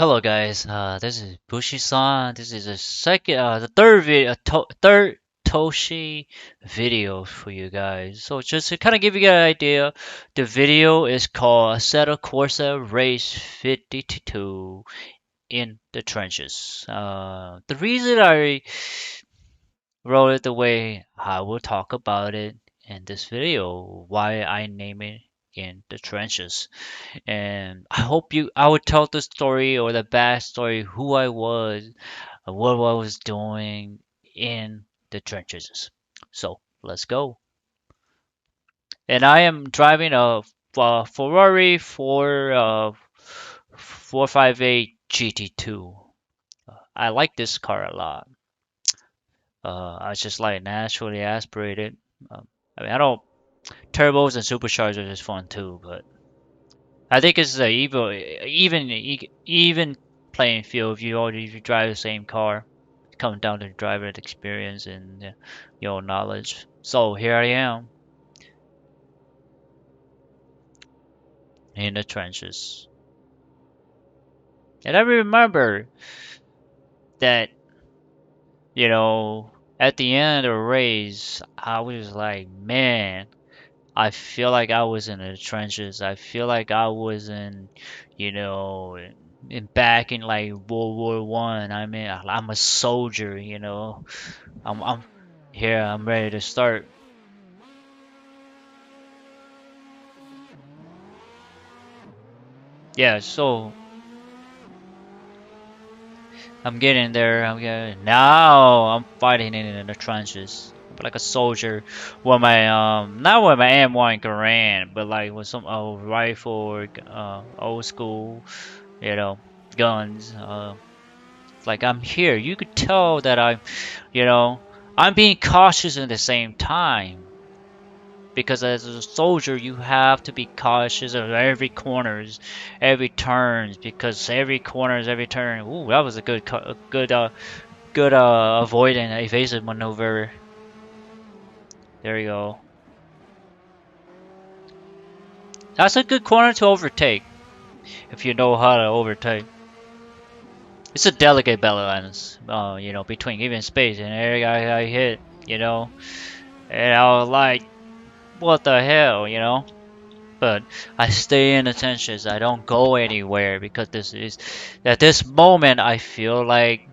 Hello guys, this is Bushi-san. This is the third third Toshi video for you guys. So just to kind of give you an idea, the video is called Assetto Corsa Race 52 in the trenches. The reason I wrote it the way I will talk about it in this video, why I name it in the trenches. And I would tell the story or the backstory, who I was, what I was doing in the trenches. So let's go. And I am driving a Ferrari 458 GT2. I like this car a lot. I just like naturally aspirated. I mean, I don't turbos and superchargers is fun too, but I think it's a even playing field if you drive the same car. It comes down to driver experience and your knowledge. So here I am in the trenches, and I remember that you know at the end of the race, I was like, man, I feel like I was in the trenches. I feel like I was in, you know, back in like World War I. I mean, I'm a soldier. I'm here. I'm ready to start. Yeah. So I'm getting there. I'm getting now. I'm fighting in the trenches like a soldier with my not with my M1 Garand, but like with some old rifle or old school, you know, guns. Like I'm here. You could tell that you know, I'm being cautious at the same time. Because as a soldier, you have to be cautious of every corners, every turns. Because every corners, every turn. Ooh, that was a good avoidant evasive maneuver. There you go. That's a good corner to overtake if you know how to overtake. It's a delicate balance, between even space and area I hit, and I was like, what the hell, But I stay in the trenches. I don't go anywhere because at this moment I feel like,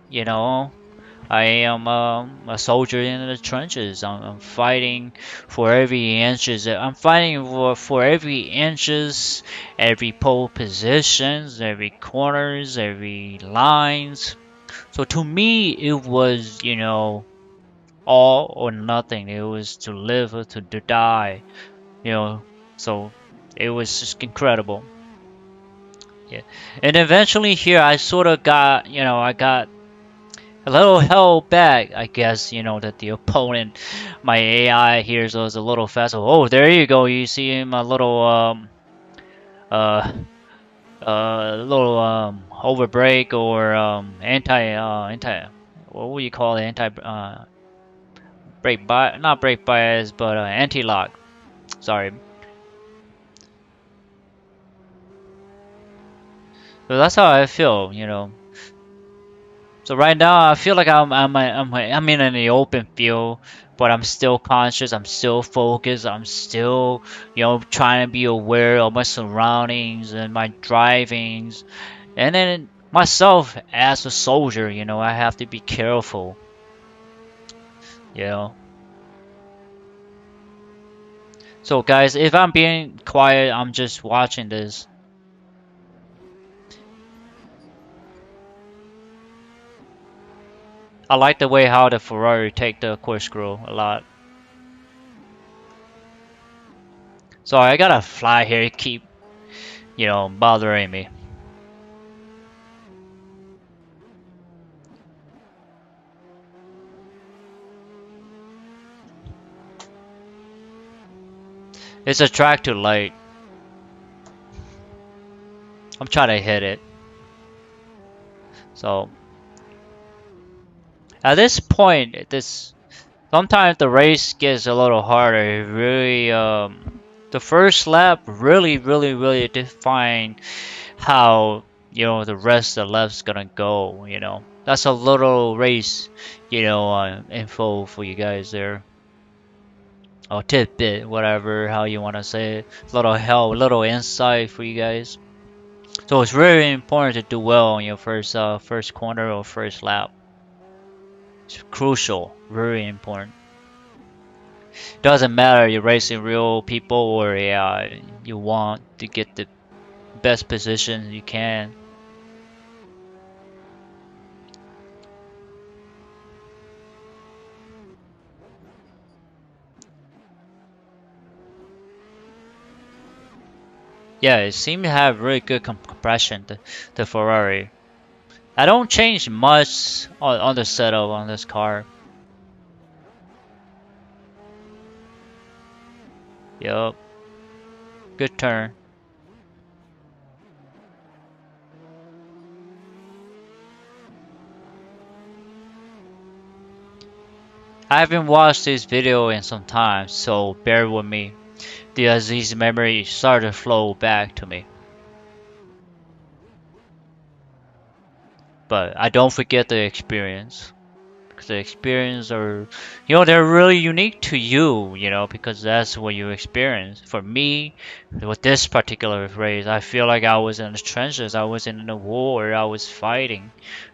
I am a soldier in the trenches. I'm fighting for every inches. I'm fighting for every inches, every pole positions, every corners, every lines. So to me, it was, all or nothing. It was to live or to die, you know. So it was just incredible. Yeah. And eventually here I sort of got, I got a little held back, I guess, that the opponent, my AI here was a little faster. Oh, there you go. You see him a uh, little overbreak or what would you call it? Brake bias, not brake bias, but anti-lock. Sorry. So that's how I feel, So right now I feel like I'm in the open field, but I'm still conscious. I'm still focused. I'm still trying to be aware of my surroundings and my drivings, and then myself as a soldier. I have to be careful. You know. So guys, if I'm being quiet, I'm just watching this. I like the way how the Ferrari take the corkscrew a lot. So I gotta fly here, keep bothering me. It's a track to light. I'm trying to hit it. So at this point, this sometimes the race gets a little harder. It really, the first lap really, really, really defined how the rest of the left's gonna go. That's a little race, info for you guys there. Or tidbit, whatever, how you want to say it. Little help, little insight for you guys. So it's very important to do well on your first corner or first lap. It's crucial, very important. Doesn't matter you're racing real people or you want to get the best position you can. Yeah, it seemed to have really good compression, the Ferrari. I don't change much on the setup on this car. Yup, good turn. I haven't watched this video in some time, so bear with me. The Aziz memory started to flow back to me. But I don't forget the experience. Because the experience they're really unique to you, because that's what you experience. For me, with this particular race, I feel like I was in the trenches, I was in the war, I was fighting,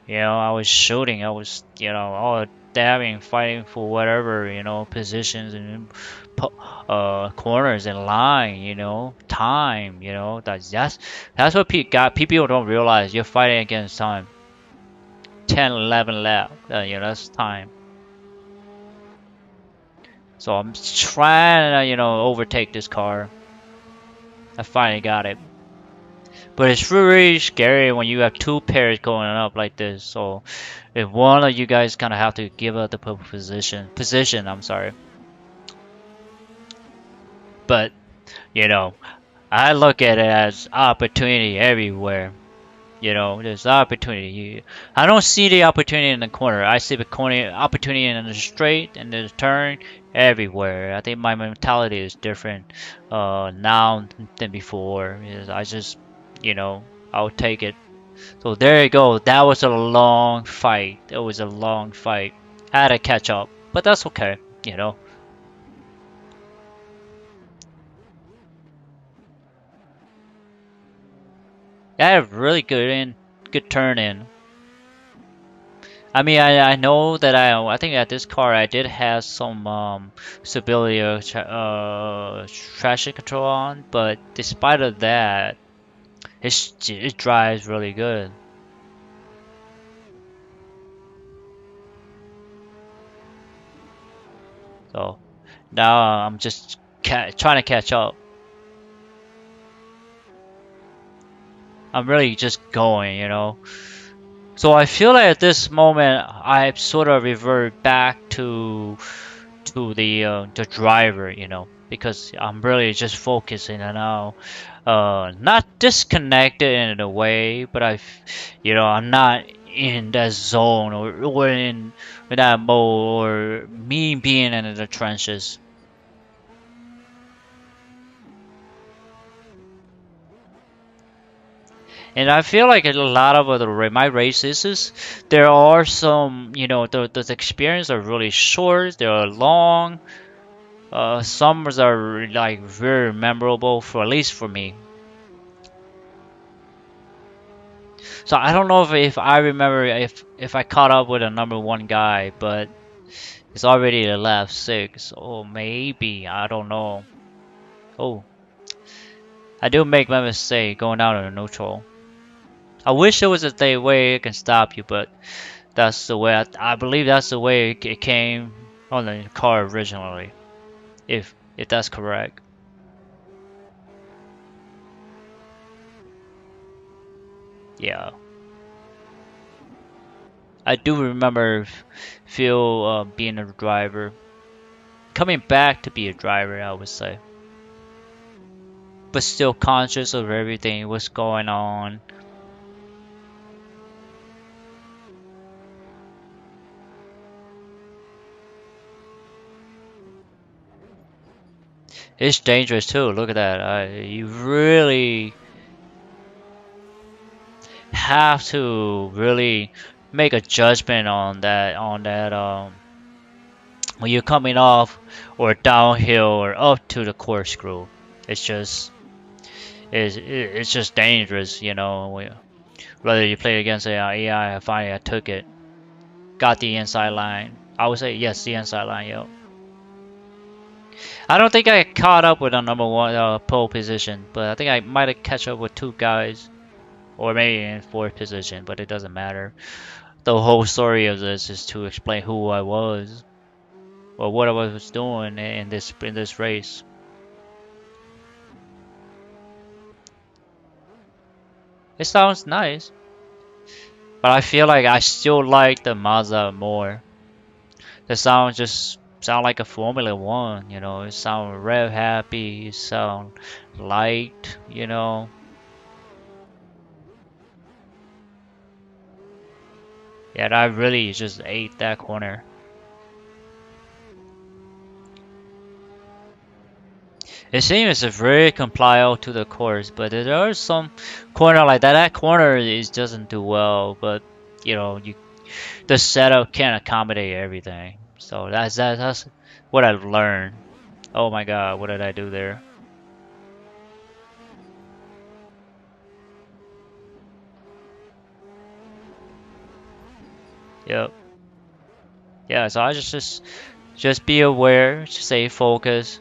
I was shooting, I was, all dabbing, fighting for whatever, positions and corners and line, time, that's what people don't realize. You're fighting against time. 10, 11 left. That's time. So I'm trying to, overtake this car. I finally got it. But it's really scary when you have two pairs going up like this. So if one of you guys kind of have to give up the position, I'm sorry. But, I look at it as opportunity everywhere. There's opportunity. I don't see the opportunity in the corner. I see the opportunity in the straight and the turn everywhere. I think my mentality is different now than before. I just, I'll take it. So there you go. That was a long fight. It was a long fight. I had to catch up, but that's okay. I had a really good turn in. I mean, I know that I think at this car I did have some stability traction control on, but despite of that, it drives really good. So now I'm just trying to catch up. I'm really just going. So I feel like at this moment I sort of revert back to the driver, because I'm really just focusing on now, not disconnected in a way, but I'm not in that zone or in that mode or me being in the trenches. And I feel like a lot of my races, there are some, the experience are really short, they are long. Some are like very memorable for at least for me. So I don't know if I remember if I caught up with a number one guy, but it's already the lap 6. Oh, maybe I don't know. Oh, I do make my mistake going down to the neutral. I wish there was a way it can stop you, but that's the way I believe that's the way it came on the car originally. If that's correct. Yeah. I do remember Phil being a driver. Coming back to be a driver, I would say. But still conscious of everything, what's going on. It's dangerous too, look at that. You really... have to really make a judgment on that when you're coming off or downhill or up to the corkscrew. It's just it's just dangerous, you know. Whether you play against an AI, finally I took it, got the inside line. I would say yes, the inside line, yo. I don't think I caught up with a number one pole position, but I think I might have catch up with two guys, or maybe in fourth position, but it doesn't matter. The whole story of this is to explain who I was or what I was doing in this race. It sounds nice, but I feel like I still like the Mazda more. The sound just sound like a Formula One, you know. It sound rev happy, it sound light, you know. Yeah, I really just ate that corner. It seems it's very compliant to the course, but there are some corner like that. That corner is doesn't do well, but you know, the setup can't accommodate everything. So that's what I've learned. Oh my god, what did I do there? Yep. Yeah, so I just be aware, stay focused.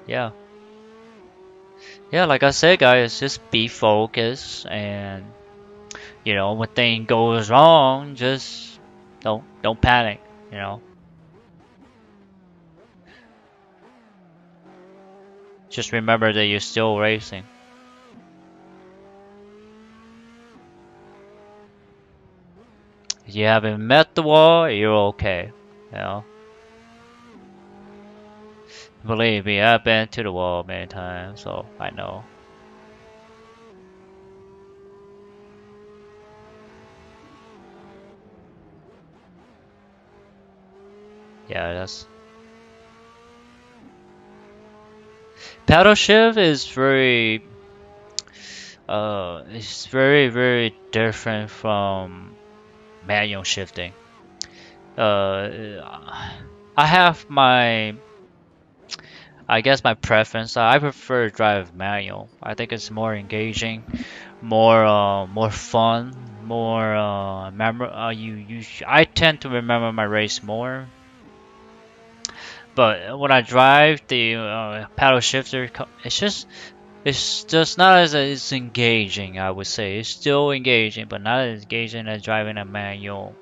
Yeah. Yeah, like I said guys, just be focused and you know, when thing goes wrong, just don't panic, you know. Just remember that you're still racing. If you haven't met the wall, you're okay. You know? Believe me, I've been to the wall many times, so I know. Yeah, that's paddle shift is very it's very different from manual shifting. I have my I guess my preference. I prefer to drive manual. I think it's more engaging, more fun, more I tend to remember my race more. But when I drive the paddle shifter, it's just not as engaging. I would say it's still engaging, but not as engaging as driving a manual.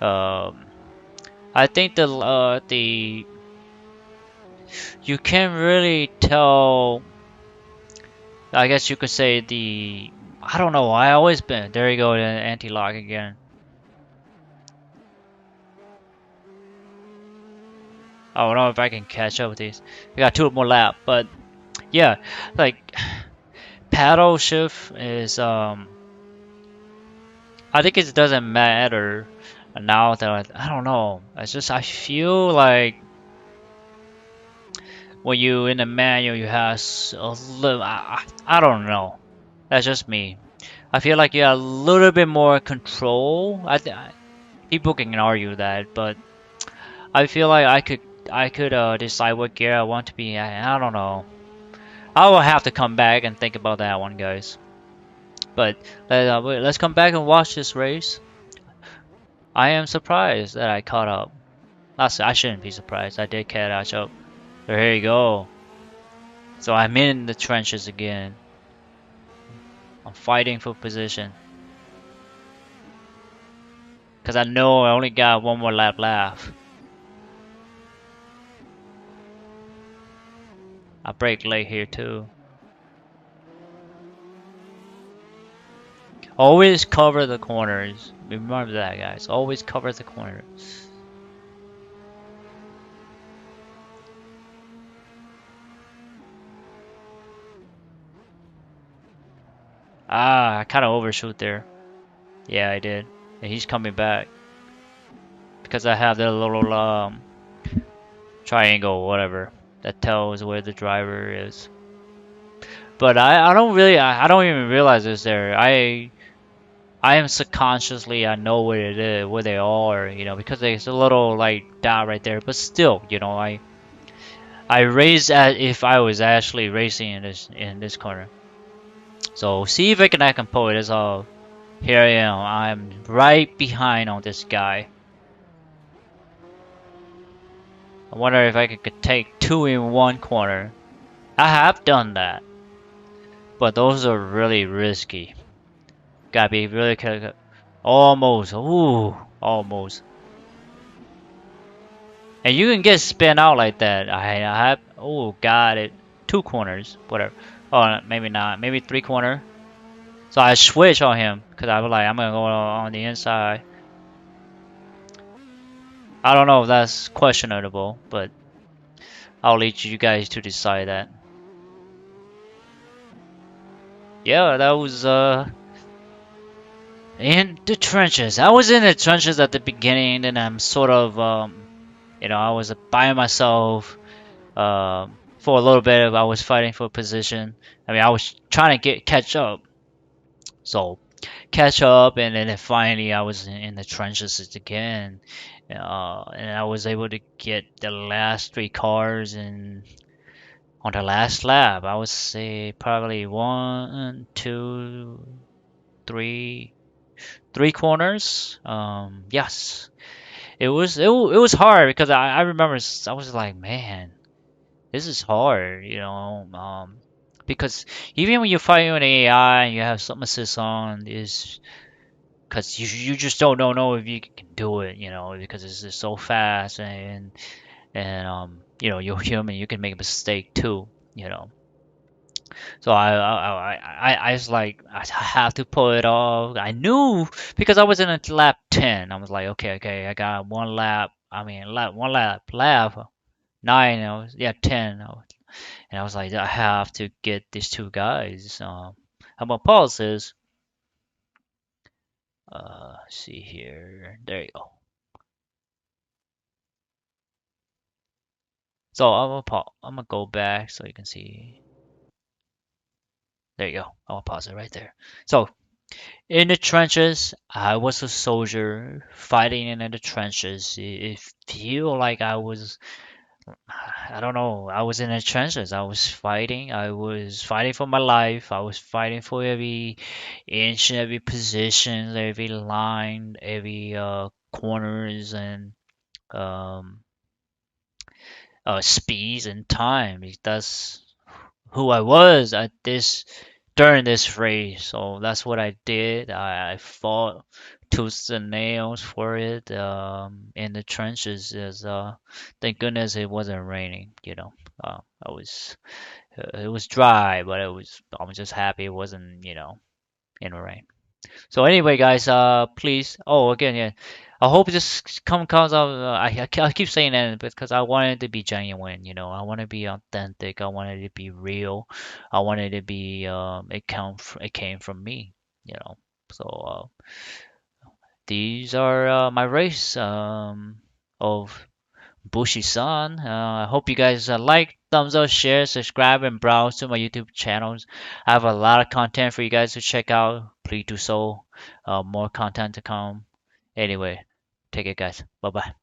Um, I think the you can't really tell. I guess you could say I don't know. I always been there. You go, the anti-lock again. I don't know if I can catch up with these. We got two more lap, but yeah, like paddle shift is I think it doesn't matter now that I don't know. It's just I feel like when you in the manual you have a little. I don't know. That's just me. I feel like you have a little bit more control. People can argue that, but I feel like I could decide what gear I want to be at. I don't know. I will have to come back and think about that one, guys. But let's come back and watch this race. I am surprised that I caught up. I shouldn't be surprised. I did catch up. There you go. So I'm in the trenches again. I'm fighting for position. Because I know I only got one more lap left. I brake late here too. Always cover the corners. Remember that, guys. Always cover the corners. Ah, I kind of overshoot there. Yeah, I did. And he's coming back. Because I have the little triangle, whatever. that tells where the driver is. But I don't really I don't even realize it's there. I am subconsciously I know where it is, where they are, because there's a little like dot right there. But still, I race as if I was actually racing in this corner. So see if I can pull it. It's all here I am. I'm right behind on this guy. I wonder if I could take two in one corner. I have done that, but those are really risky. Gotta be really careful. Almost. Ooh, almost. And you can get spin out like that. I have. Oh, got it. Two corners. Whatever. Oh, maybe not. Maybe three corner. So I switch on him because I was like, I'm gonna go on the inside. I don't know if that's questionable, but I'll leave you guys to decide that. Yeah, that was in the trenches. I was in the trenches at the beginning, and I'm sort of I was by myself. For a little bit, I was fighting for position. I mean, I was trying to catch up. So catch up, and then finally I was in the trenches again. And I was able to get the last three cars and on the last lap. I would say probably one, two, three corners. Yes, it was hard because I remember I was like, man, this is hard, because even when you fight with AI and you have some assist on, is because you just don't know if you can do it, because it's just so fast and you're human, you can make a mistake too, you know. So I was like, I have to pull it off. I knew because I was in a lap 10. I was like, okay, I got one lap. I mean, lap 9. Yeah, 10. And I was like, I have to get these two guys. How about pauses? See here. There you go. So I'm gonna go back so you can see. There you go. I'm gonna pause it right there. So in the trenches, I was a soldier fighting in the trenches. It feel like I don't know, I was in the trenches. I was fighting. I was fighting for my life. I was fighting for every inch, every position, every line, every corners and um, speeds and time. That's who I was at this during this race. So that's what I did. I fought tooth and nails for it in the trenches. As thank goodness it wasn't raining. I was it was dry, but I was just happy it wasn't in the rain. So anyway, guys, please. Oh, again, yeah. I hope this comes out. I keep saying that because I want it to be genuine. I want to be authentic. I want it to be real. I want it to be. It came from me. You know. So these are my race of Bushi-san. I hope you guys like, thumbs up, share, subscribe, and browse to my YouTube channels. I have a lot of content for you guys to check out. Please do so. More content to come. Anyway, take it, guys. Bye bye.